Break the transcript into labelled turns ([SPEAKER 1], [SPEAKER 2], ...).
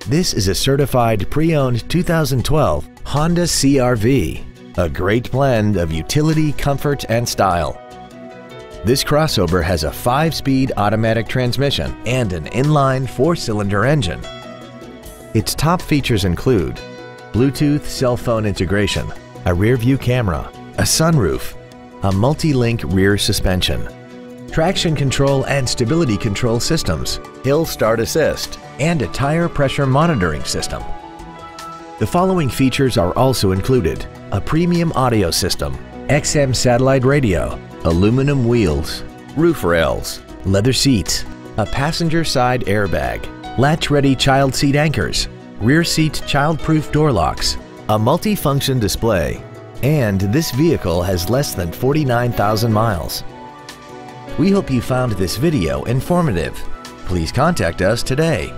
[SPEAKER 1] This is a certified pre-owned 2012 Honda CR-V, a great blend of utility, comfort, and style. This crossover has a 5-speed automatic transmission and an inline 4-cylinder engine. Its top features include Bluetooth cell phone integration, a rear-view camera, a sunroof, a multi-link rear suspension, traction control and stability control systems, hill start assist, and a tire pressure monitoring system. The following features are also included: a premium audio system, XM satellite radio, aluminum wheels, roof rails, leather seats, a passenger side airbag, latch-ready child seat anchors, rear seat child-proof door locks, a multi-function display, and this vehicle has less than 49,000 miles. We hope you found this video informative. Please contact us today.